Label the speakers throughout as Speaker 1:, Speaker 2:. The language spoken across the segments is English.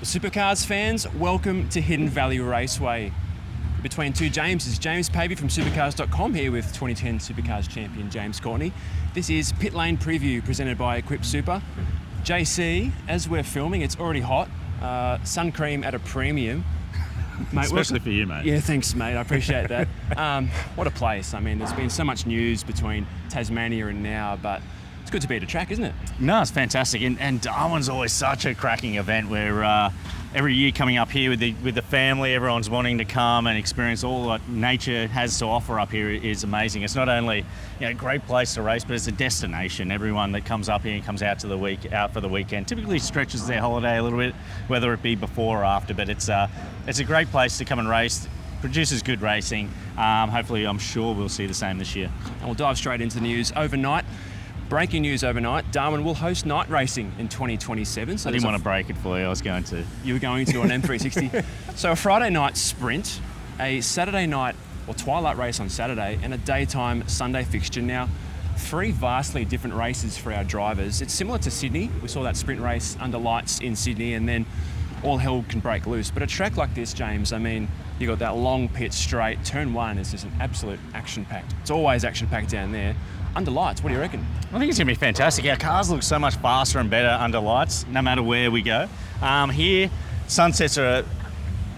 Speaker 1: Supercars fans, welcome to Hidden Valley Raceway. Between two Jameses, James Pavey from supercars.com here with 2010 Supercars champion James Courtney. This is Pit Lane Preview presented by Equip Super. JC, as we're filming, it's already hot. Sun cream at a premium.
Speaker 2: Mate, especially for you, mate.
Speaker 1: Yeah, thanks, mate. I appreciate that. What a place. I mean, there's been so much news between Tasmania and now, but it's good to be at a track, isn't it?
Speaker 2: No, it's fantastic. And Darwin's always such a cracking event where every year coming up here with the family, everyone's wanting to come and experience all that nature has to offer up here is amazing. It's not only a great place to race, but it's a destination. Everyone that comes up here and comes out for the weekend typically stretches their holiday a little bit, whether it be before or after. But it's a great place to come and race. Produces good racing. Hopefully, I'm sure we'll see the same this year.
Speaker 1: And we'll dive straight into the news overnight. Breaking news overnight, Darwin will host night racing in 2027. So
Speaker 2: I didn't want to break it for you, I was going to.
Speaker 1: You were going to on M360. So a Friday night sprint, a Saturday night or twilight race on Saturday, and a daytime Sunday fixture. Now, three vastly different races for our drivers. It's similar to Sydney. We saw that sprint race under lights in Sydney, and then all hell can break loose. But a track like this, James, I mean, you got that long pit straight. Turn one is just an absolute action-packed. It's always action-packed down there. Under lights, what do you reckon?
Speaker 2: I think it's going to be fantastic. Our cars look so much faster and better under lights, no matter where we go. Here, sunsets are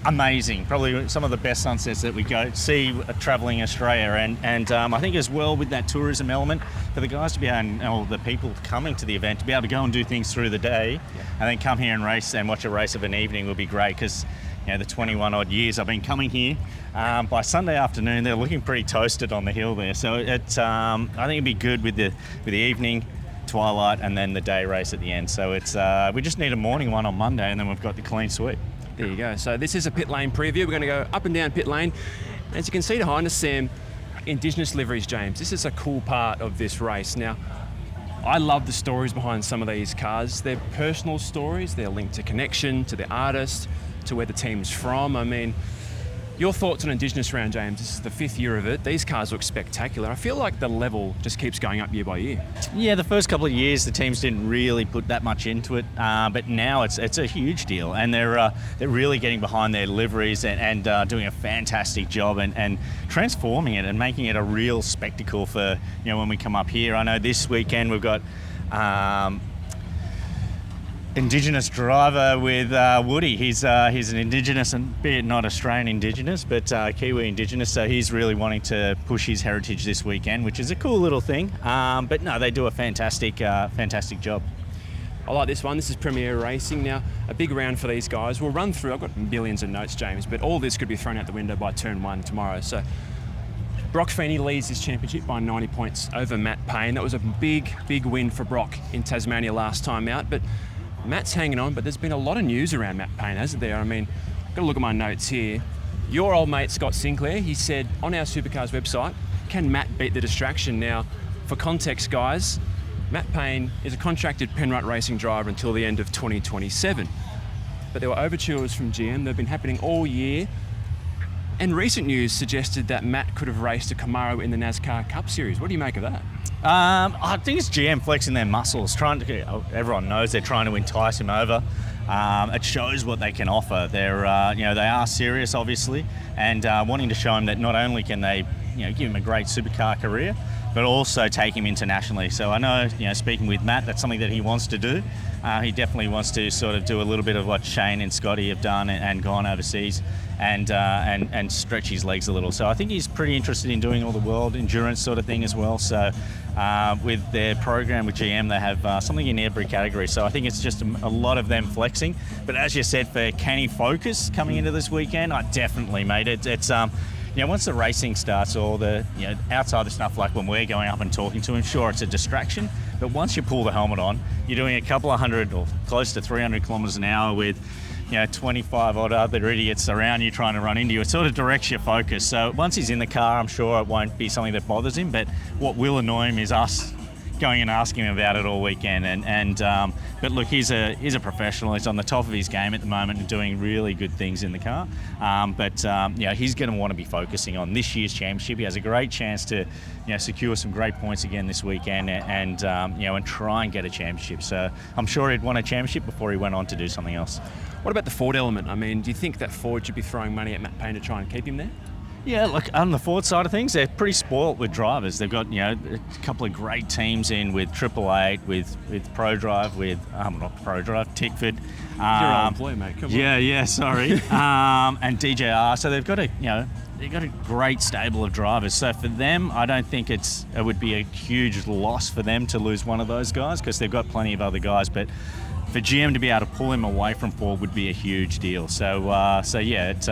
Speaker 2: amazing. Probably some of the best sunsets that we go see travelling Australia. And I think as well with that tourism element, for the guys to be able, or the people coming to the event, to be able to go and do things through the day, and then come here and race and watch a race of an evening will be great, because the 21 odd years I've been coming here, by Sunday afternoon they're looking pretty toasted on the hill there. So it's I think it'd be good with the evening, twilight, and then the day race at the end. So it's we just need a morning one on Monday, and then we've got the clean sweep.
Speaker 1: There you go. So this is a pit lane preview. We're going to go up and down pit lane. As you can see behind us, Sam, Indigenous liveries, James. This is a cool part of this race. Now, I love the stories behind some of these cars. They're personal stories. They're linked to connection, to the artist, to where the team's from. I mean, your thoughts on Indigenous Round, James? This is the 5th year of it. These cars look spectacular. I feel like the level just keeps going up year by year.
Speaker 2: Yeah, the first couple of years the teams didn't really put that much into it, but now it's a huge deal, and they're really getting behind their liveries and doing a fantastic job and transforming it and making it a real spectacle for when we come up here. I know this weekend we've got Indigenous driver with Woody. He's an Indigenous, and be it not Australian Indigenous, but Kiwi Indigenous, so he's really wanting to push his heritage this weekend, which is a cool little thing. But no, they do a fantastic job.
Speaker 1: I like this one. This is Premier Racing. Now, a big round for these guys. We'll run through, I've got millions of notes, James, but all this could be thrown out the window by turn one tomorrow. So Brock Feeney leads this championship by 90 points over Matt Payne. That was a big win for Brock in Tasmania last time out, but Matt's hanging on, but there's been a lot of news around Matt Payne, hasn't there? I mean, I've got to look at my notes here. Your old mate, Scott Sinclair, he said on our Supercars website, can Matt beat the distraction? Now, for context, guys, Matt Payne is a contracted Penrite Racing driver until the end of 2027. But there were overtures from GM. They've been happening all year. And recent news suggested that Matt could have raced a Camaro in the NASCAR Cup Series. What do you make of that?
Speaker 2: I think it's GM flexing their muscles, everyone knows they're trying to entice him over. It shows what they can offer. They're, they are serious, obviously, and wanting to show him that not only can they, give him a great supercar career, but also take him internationally. So I know, speaking with Matt, that's something that he wants to do. He definitely wants to sort of do a little bit of what Shane and Scotty have done and gone overseas and stretch his legs a little. So I think he's pretty interested in doing all the world endurance sort of thing as well. So with their program with GM, they have something in every category. So I think it's just a lot of them flexing. But as you said, for can he focus coming into this weekend? I definitely, mate. It's once the racing starts, or the outside the stuff, like when we're going up and talking to him, sure, it's a distraction. But once you pull the helmet on, you're doing a couple of hundred or close to 300 kilometres an hour with 25 odd other idiots around you trying to run into you. It sort of directs your focus. So once he's in the car, I'm sure it won't be something that bothers him. But what will annoy him is us going and asking him about it all weekend. But look, he's a professional. He's on the top of his game at the moment and doing really good things in the car. He's going to want to be focusing on this year's championship. He has a great chance to secure some great points again this weekend and try and get a championship. So I'm sure he'd won a championship before he went on to do something else.
Speaker 1: What about the Ford element? I mean, do you think that Ford should be throwing money at Matt Payne to try and keep him there?
Speaker 2: Yeah, look, on the Ford side of things, they're pretty spoilt with drivers. They've got, a couple of great teams in with Triple Eight, with ProDrive, with, not ProDrive, Tickford.
Speaker 1: You're our employee, mate. Come on.
Speaker 2: Yeah, sorry. And DJR. So they've got a great stable of drivers. So for them, I don't think it would be a huge loss for them to lose one of those guys because they've got plenty of other guys. But for GM to be able to pull him away from Ford would be a huge deal. So yeah, it's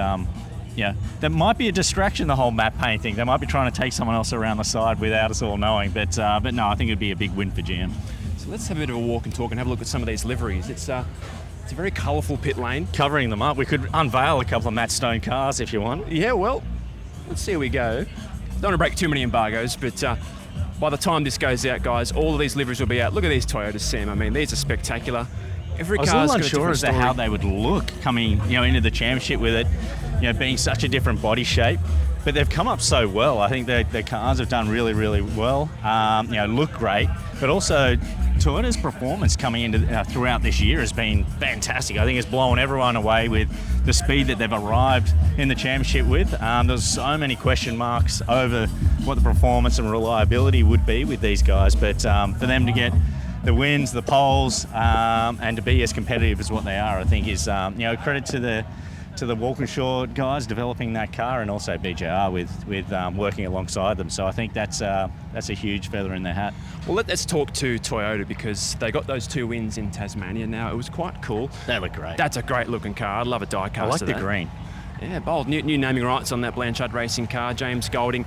Speaker 2: that might be a distraction, the whole Matt Payne thing. They might be trying to take someone else around the side without us all knowing. But no, I think it'd be a big win for GM.
Speaker 1: So let's have a bit of a walk and talk and have a look at some of these liveries. It's a very colourful pit lane.
Speaker 2: Covering them up. We could unveil a couple of Matt Stone cars if you want.
Speaker 1: Yeah, well, let's see how we go. Don't want to break too many embargoes, but by the time this goes out, guys, all of these liveries will be out. Look at these Toyotas, Sam. I mean, these are spectacular. Every
Speaker 2: I was a little unsure as to how they would look coming, into the championship with it, being such a different body shape. But they've come up so well. I think their cars have done really, really well. Look great, but also Toyota's performance coming into throughout this year has been fantastic. I think it's blown everyone away with the speed that they've arrived in the championship with. There's so many question marks over what the performance and reliability would be with these guys, but for them to get the wins, the poles, and to be as competitive as what they are, I think is credit to the Walkinshaw guys developing that car, and also BJR with working alongside them. So I think that's a huge feather in their hat.
Speaker 1: Well, let's talk to Toyota because they got those 2 wins in Tasmania. Now it was quite cool.
Speaker 2: They look great.
Speaker 1: That's a great looking car. I'd love a die-cast.
Speaker 2: I like
Speaker 1: of
Speaker 2: the
Speaker 1: that.
Speaker 2: green.
Speaker 1: Yeah, bold. New naming rights on that Blanchard Racing car. James Golding.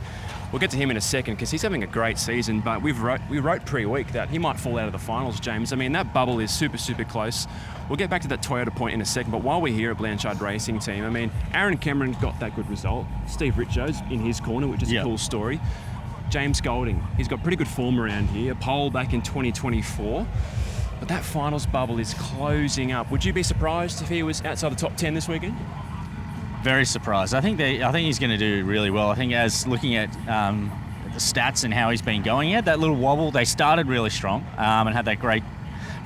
Speaker 1: We'll get to him in a second because he's having a great season, but we wrote pre-week that he might fall out of the finals, James. I mean, that bubble is super, super close. We'll get back to that Toyota point in a second, but while we're here at Blanchard Racing Team, I mean, Aaron Cameron got that good result. Steve Richo's in his corner, which is a cool story. James Golding, he's got pretty good form around here. A pole back in 2024. But that finals bubble is closing up. Would you be surprised if he was outside the top 10 this weekend?
Speaker 2: Very surprised. I think he's going to do really well. I think as looking at the stats and how he's been going, he had that little wobble. They started really strong and had that great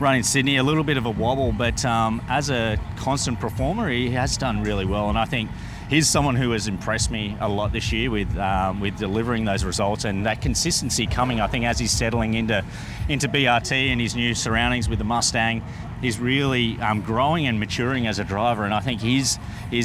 Speaker 2: run in Sydney, a little bit of a wobble, but as a constant performer, he has done really well. And I think he's someone who has impressed me a lot this year with delivering those results and that consistency coming. I think as he's settling into BRT and his new surroundings with the Mustang, he's really growing and maturing as a driver, and I think he's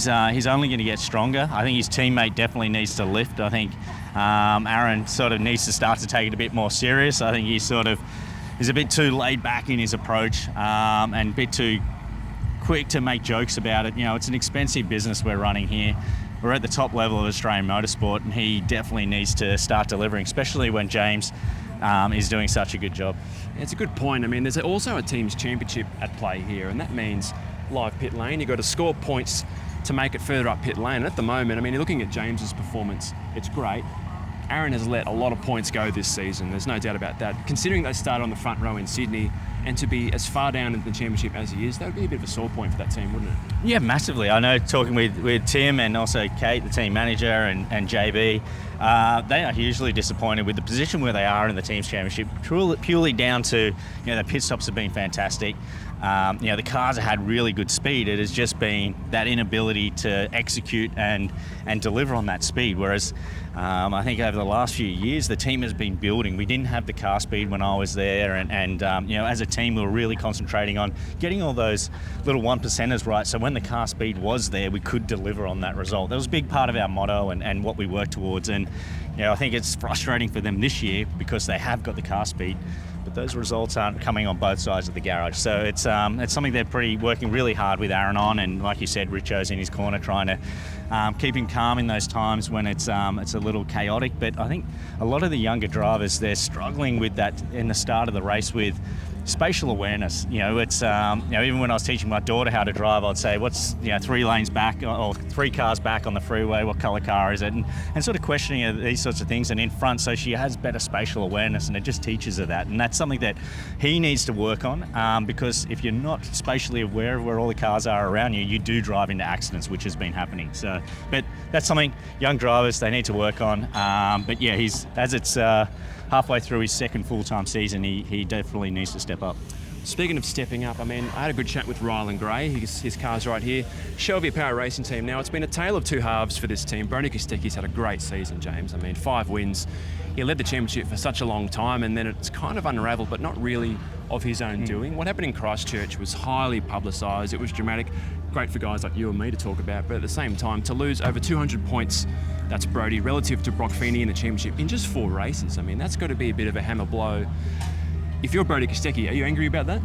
Speaker 2: only going to get stronger. I think his teammate definitely needs to lift. I think Aaron sort of needs to start to take it a bit more serious. I think he's a bit too laid back in his approach and a bit too quick to make jokes about it. It's an expensive business we're running here. We're at the top level of Australian motorsport, and he definitely needs to start delivering, especially when James is doing such a good job.
Speaker 1: It's a good point. I mean, there's also a team's championship at play here, and that means live pit lane. You've got to score points to make it further up pit lane. And at the moment, I mean, you're looking at James's performance, it's great. Aaron has let a lot of points go this season. There's no doubt about that. Considering they started on the front row in Sydney, and to be as far down in the championship as he is, that would be a bit of a sore point for that team, wouldn't it?
Speaker 2: Yeah, massively. I know talking with Tim and also Kate, the team manager, and JB, they are hugely disappointed with the position where they are in the team's championship, purely down to, the pit stops have been fantastic. The cars have had really good speed. It has just been that inability to execute and deliver on that speed. Whereas I think over the last few years, the team has been building. We didn't have the car speed when I was there, and as a team, we were really concentrating on getting all those little 1%ers right. So when the car speed was there, we could deliver on that result. That was a big part of our motto and what we worked towards. And I think it's frustrating for them this year because they have got the car speed, but those results aren't coming on both sides of the garage. So it's something they're working really hard with Aaron on, and like you said, Richo's in his corner trying to keep him calm in those times when it's a little chaotic. But I think a lot of the younger drivers, they're struggling with that in the start of the race with spatial awareness. It's even when I was teaching my daughter how to drive, I'd say, what's 3 lanes back or 3 cars back on the freeway, what color car is it, and sort of questioning these sorts of things, and in front, so she has better spatial awareness, and it just teaches her that. And that's something that he needs to work on, because if you're not spatially aware of where all the cars are around you, you do drive into accidents, which has been happening. So, but that's something young drivers, they need to work on. But yeah, halfway through his second full-time season, he definitely needs to step up.
Speaker 1: Speaking of stepping up, I mean, I had a good chat with Rylan Gray. His car's right here. Shelby Power Racing Team. Now, it's been a tale of two halves for this team. Brody Kostecki's had a great season, James. I mean, 5 wins. He led the championship for such a long time, and then it's kind of unravelled, but not really of his own doing. What happened in Christchurch was highly publicised. It was dramatic. Great for guys like you and me to talk about, but at the same time, to lose over 200 points, that's Brody, relative to Brock Feeney in the championship in just 4 races. I mean, that's got to be a bit of a hammer blow. If you're Brody Kostecki, are you angry about that?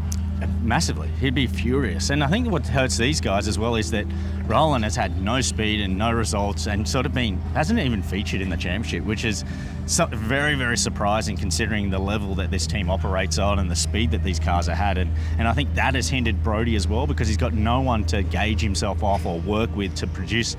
Speaker 2: Massively. He'd be furious. And I think what hurts these guys as well is that Roland has had no speed and no results and hasn't even featured in the championship, which is very, very surprising considering the level that this team operates on and the speed that these cars have had. And I think that has hindered Brody as well, because he's got no one to gauge himself off or work with to produce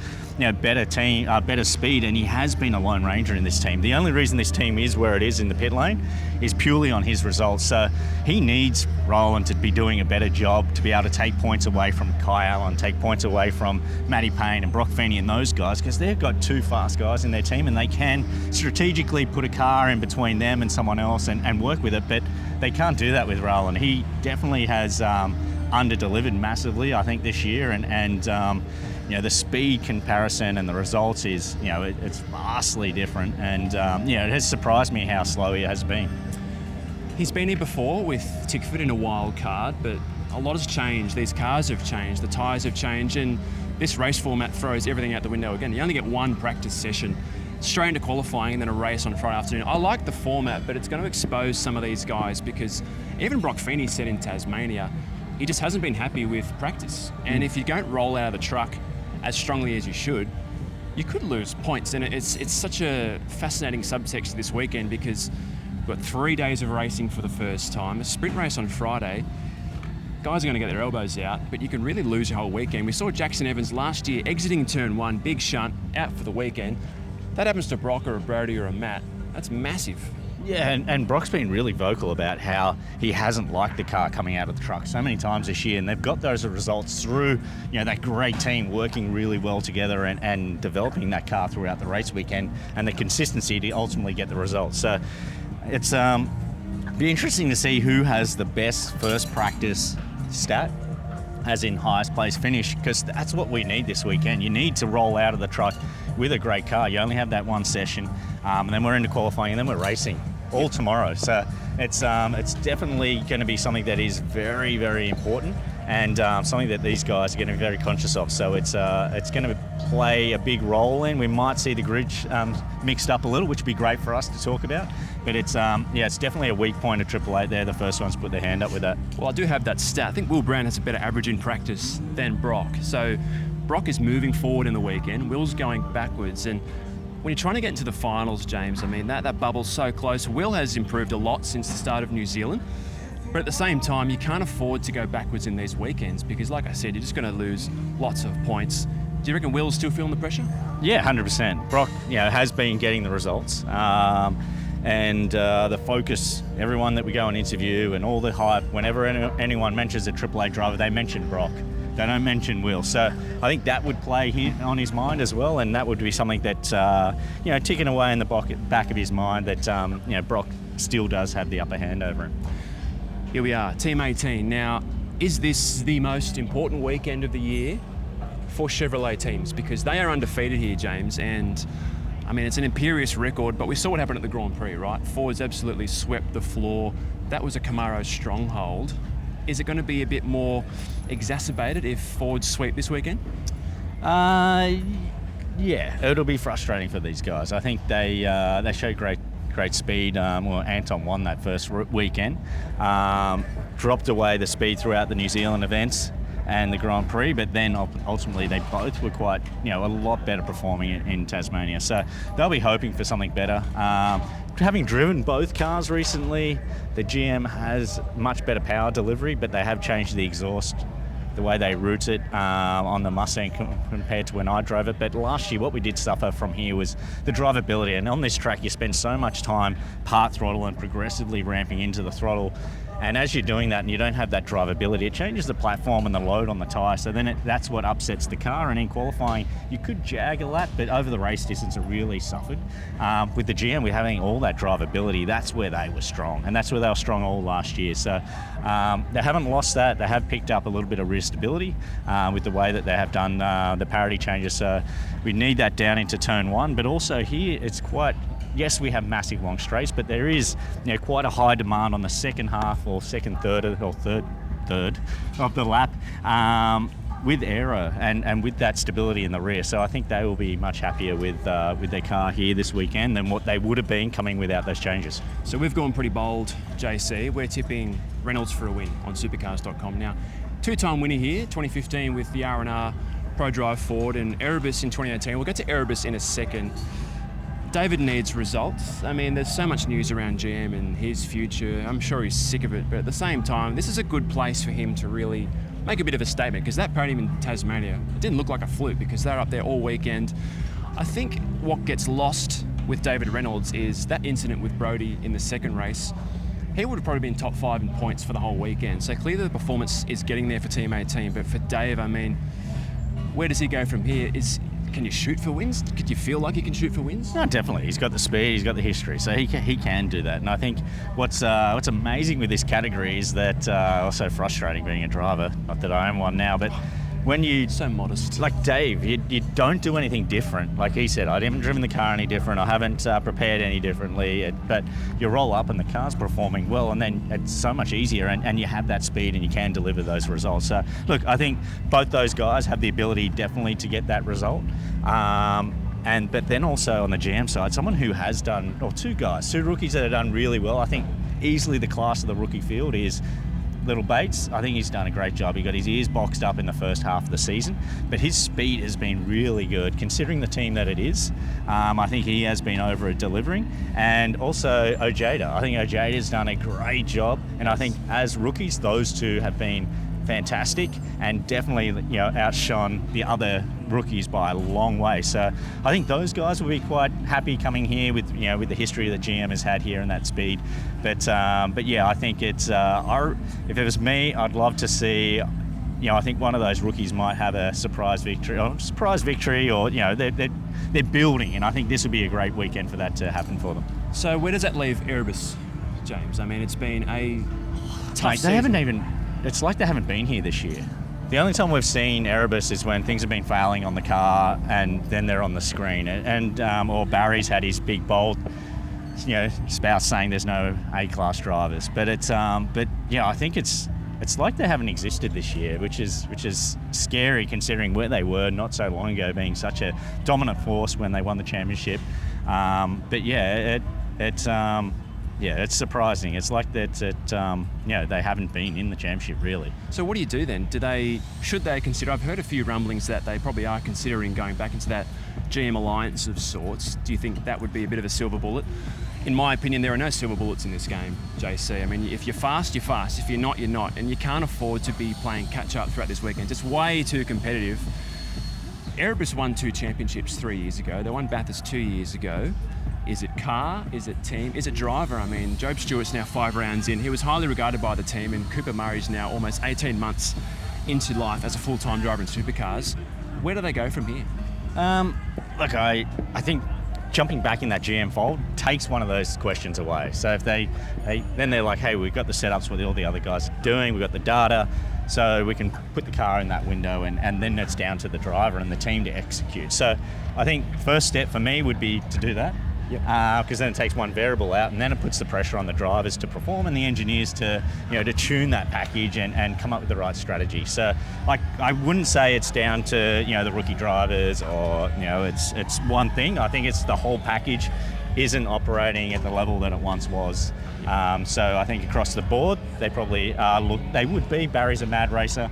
Speaker 2: better speed, and he has been a lone ranger in this team. The only reason this team is where it is in the pit lane is purely on his results. So he needs Roland to be doing a better job to be able to take points away from Kai Allen, take points away from Matty Payne and Brock Feeney and those guys, because they've got 2 fast guys in their team and they can strategically put a car in between them and someone else and work with it, but they can't do that with Roland. He definitely has under-delivered massively, I think, this year, and the speed comparison and the results is, it's vastly different, and it has surprised me how slow he has been.
Speaker 1: He's been here before with Tickford in a wild card, but a lot has changed. These cars have changed, the tyres have changed, and this race format throws everything out the window again. You only get 1 practice session, straight into qualifying, and then a race on Friday afternoon. I like the format, but it's going to expose some of these guys, because even Brock Feeney said in Tasmania, he just hasn't been happy with practice. And if you don't roll out of the truck as strongly as you should, you could lose points. And it's such a fascinating subtext this weekend, because we've got 3 days of racing for the first time, a sprint race on Friday. Guys are going to get their elbows out, but you can really lose your whole weekend. We saw Jackson Evans last year exiting turn 1, big shunt, out for the weekend. That happens to Brock or a Brody or a Matt. That's massive.
Speaker 2: Yeah, and Brock's been really vocal about how he hasn't liked the car coming out of the truck so many times this year, and they've got those results through that great team working really well together and developing that car throughout the race weekend, and the consistency to ultimately get the results. So it's be interesting to see who has the best first practice stat, as in highest place finish, because that's what we need this weekend. You need to roll out of the truck with a great car. You only have that 1 session, and then we're into qualifying, and then we're racing all tomorrow. So it's definitely going to be something that is very, very important, and something that these guys are going to be very conscious of. So it's going to play a big role in. We might see the grid mixed up a little, which would be great for us to talk about. But it's definitely a weak point of Triple Eight there. The first ones put their hand up with that.
Speaker 1: Well, I do have that stat. I think Will Brown has a better average in practice than Brock. So Brock is moving forward in the weekend. Will's going backwards. And when you're trying to get into the finals, James, I mean, that bubble's so close. Will has improved a lot since the start of New Zealand. But at the same time, you can't afford to go backwards in these weekends, because, like I said, you're just going to lose lots of points. Do you reckon Will's still feeling the pressure?
Speaker 2: Yeah, 100%. Brock, has been getting the results. And the focus, everyone that we go and interview, and all the hype, whenever anyone mentions a Triple A driver, they mention Brock. They don't mention Will. So I think that would play on his mind as well, and that would be something that, ticking away in the back of his mind, that, Brock still does have the upper hand over him.
Speaker 1: Here we are, Team 18. Now, is this the most important weekend of the year for Chevrolet teams? Because they are undefeated here, James, and I mean, it's an imperious record, but we saw what happened at the Grand Prix, right? Ford's absolutely swept the floor. That was a Camaro stronghold. Is it going to be a bit more exacerbated if Fords sweep this weekend?
Speaker 2: Yeah, it'll be frustrating for these guys. I think they showed great speed. Anton won that first weekend. Dropped away the speed throughout the New Zealand events and the Grand Prix, but then ultimately they both were quite, a lot better performing in Tasmania. So they'll be hoping for something better. Having driven both cars recently, the GM has much better power delivery, but they have changed the exhaust, the way they route it on the Mustang compared to when I drove it. But last year, what we did suffer from here was the drivability. And on this track, you spend so much time part throttle and progressively ramping into the throttle. And as you're doing that and you don't have that drivability, it changes the platform and the load on the tyre. So then that's what upsets the car. And in qualifying, you could jag a lap, but over the race distance, it really suffered. With the GM, we're having all that drivability. That's where they were strong. And that's where they were strong all last year. So they haven't lost that. They have picked up a little bit of rear stability with the way that they have done the parity changes. So we need that down into turn 1. But also here, it's quite... Yes, we have massive long straights, but there is quite a high demand on the second half or second third of the lap with aero and with that stability in the rear. So I think they will be much happier with their car here this weekend than what they would have been coming without those changes.
Speaker 1: So we've gone pretty bold, JC. We're tipping Reynolds for a win on supercars.com. Now, 2-time winner here, 2015 with the R&R Pro Drive Ford, and Erebus in 2018. We'll get to Erebus in a second. David needs results. I mean, there's so much news around GM and his future. I'm sure he's sick of it, but at the same time, this is a good place for him to really make a bit of a statement, because that podium in Tasmania, it didn't look like a fluke because they're up there all weekend. I think what gets lost with David Reynolds is that incident with Brodie in the second race. He would have probably been top 5 in points for the whole weekend. So clearly the performance is getting there for Team 18, but for Dave, I mean, where does he go from here? Can you shoot for wins? Could you feel like he can shoot for wins?
Speaker 2: No, definitely. He's got the speed, he's got the history, so he can do that. And I think what's amazing with this category is that also frustrating being a driver. Not that I am one now, but when you
Speaker 1: so modest,
Speaker 2: like Dave, you don't do anything different. Like he said, I haven't driven the car any different. I haven't prepared any differently. But you roll up and the car's performing well, and then it's so much easier, and you have that speed and you can deliver those results. So look, I think both those guys have the ability definitely to get that result. But then also on the GM side, someone who has done, or two rookies that have done really well. I think easily the class of the rookie field is Little Bates. I think he's done a great job. He got his ears boxed up in the first half of the season, but his speed has been really good considering the team that it is. I think he has been over at delivering. And also Ojeda. I think Ojeda's done a great job, and I think as rookies, those two have been fantastic and definitely outshone the other rookies by a long way. So I think those guys will be quite happy coming here with the history that GM has had here and that speed. But yeah, I think it's if it was me, I'd love to see. I think one of those rookies might have a surprise victory, or they're building, and I think this would be a great weekend for that to happen for them.
Speaker 1: So where does that leave Erebus, James? I mean, it's been a tough season.
Speaker 2: They haven't even. It's like they haven't been here this year. The only time we've seen Erebus is when things have been failing on the car, and then they're on the screen. Or Barry's had his big bold, spout saying there's no A-class drivers. But I think it's like they haven't existed this year, which is scary considering where they were not so long ago, being such a dominant force when they won the championship. It's surprising. It's like that. They haven't been in the championship really.
Speaker 1: So what do you do then? Should they consider? I've heard a few rumblings that they probably are considering going back into that GM alliance of sorts. Do you think that would be a bit of a silver bullet? In my opinion, there are no silver bullets in this game, JC. I mean, if you're fast, you're fast. If you're not, you're not. And you can't afford to be playing catch up throughout this weekend. It's way too competitive. Erebus won 2 championships 3 years ago. They won Bathurst 2 years ago. Is it car? Is it team? Is it driver? I mean, Job Stewart's now 5 rounds in. He was highly regarded by the team, and Cooper Murray's now almost 18 months into life as a full-time driver in supercars. Where do they go from here?
Speaker 2: Look, I think jumping back in that GM fold takes one of those questions away. So if then they're like, hey, we've got the setups what all the other guys are doing, we've got the data, so we can put the car in that window, and then it's down to the driver and the team to execute. So I think first step for me would be to do that. Because then it takes one variable out, and then it puts the pressure on the drivers to perform and the engineers to tune that package and come up with the right strategy. So I wouldn't say it's down to the rookie drivers or it's one thing. I think it's the whole package isn't operating at the level that it once was. So I think across the board they probably they would be. Barry's a mad racer.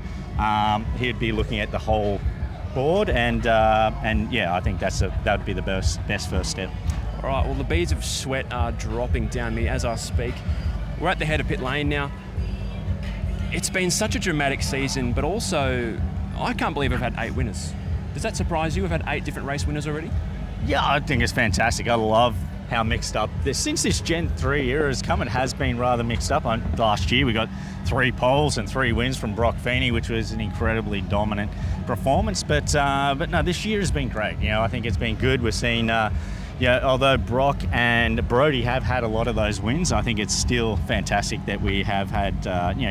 Speaker 2: He'd be looking at the whole board, and I think that would be the best first step.
Speaker 1: All right, well, the beads of sweat are dropping down me as I speak. We're at the head of pit lane now. It's been such a dramatic season, but also I can't believe I've had 8 winners. Does that surprise you? We've had 8 different race winners already?
Speaker 2: Yeah, I think it's fantastic. I love how mixed up this. Since this Gen 3 era has come, it has been rather mixed up. Last year we got 3 poles and 3 wins from Brock Feeney, which was an incredibly dominant performance. But no, this year has been great. I think it's been good. We're seeing, although Brock and Brody have had a lot of those wins, I think it's still fantastic that we have had,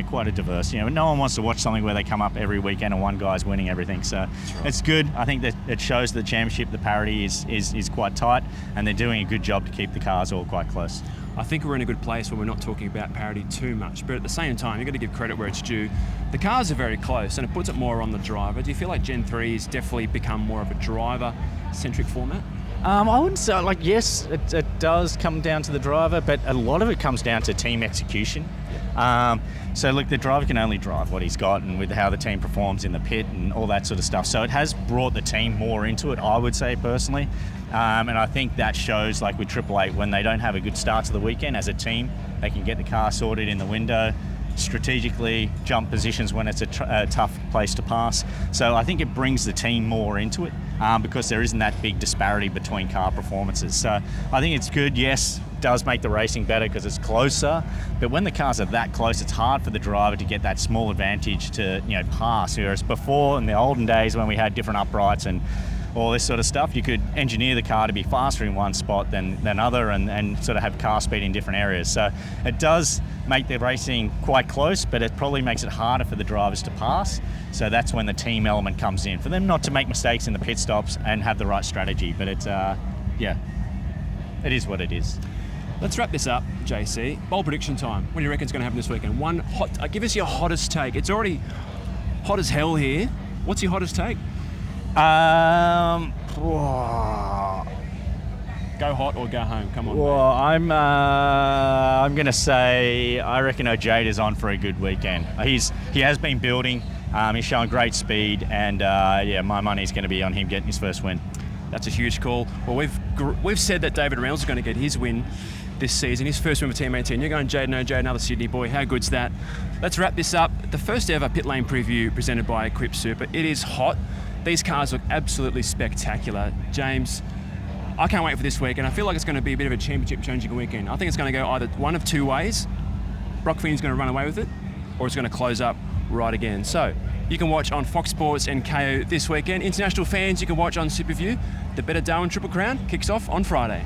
Speaker 2: quite a diverse. No one wants to watch something where they come up every weekend and one guy's winning everything. So it's good. I think that it shows the championship, the parity is quite tight, and they're doing a good job to keep the cars all quite close.
Speaker 1: I think we're in a good place where we're not talking about parity too much, but at the same time, you've got to give credit where it's due. The cars are very close, and it puts it more on the driver. Do you feel like Gen 3 has definitely become more of a driver-centric format?
Speaker 2: I wouldn't say, yes, it does come down to the driver, but a lot of it comes down to team execution. So look, the driver can only drive what he's got, and with how the team performs in the pit and all that sort of stuff. So it has brought the team more into it, I would say personally. And I think that shows, like with Triple Eight, when they don't have a good start to the weekend as a team, they can get the car sorted in the window, strategically jump positions when it's a tough place to pass. So I think it brings the team more into it because there isn't that big disparity between car performances. So I think it's good. Yes, it does make the racing better because it's closer, but when the cars are that close, it's hard for the driver to get that small advantage to pass. Whereas before, in the olden days when we had different uprights and all this sort of stuff, you could engineer the car to be faster in one spot than other and sort of have car speed in different areas. So it does make the racing quite close, but it probably makes it harder for the drivers to pass. So that's when the team element comes in, for them not to make mistakes in the pit stops and have the right strategy. But it's, it is what it is.
Speaker 1: Let's wrap this up, JC. Bold prediction time. What do you reckon is going to happen this weekend? Give us your hottest take. It's already hot as hell here. What's your hottest take? Go hot or go home. Come on.
Speaker 2: Well, I'm going to say I reckon Ojeda is on for a good weekend. He has been building. He's showing great speed, and my money's going to be on him getting his first win.
Speaker 1: That's a huge call. Well, we've said that David Reynolds is going to get his win this season, his first win for Team 18. You're going Jaden Ojeda, another Sydney boy. How good's that? Let's wrap this up. The first ever pit lane preview presented by Equip Super. It is hot. These cars look absolutely spectacular. James, I can't wait for this week, and I feel like it's going to be a bit of a championship-changing weekend. I think it's going to go either one of two ways. Brock Feeney's going to run away with it, or it's going to close up right again. So you can watch on Fox Sports and KO this weekend. International fans, you can watch on SuperView. The betr Darwin Triple Crown kicks off on Friday.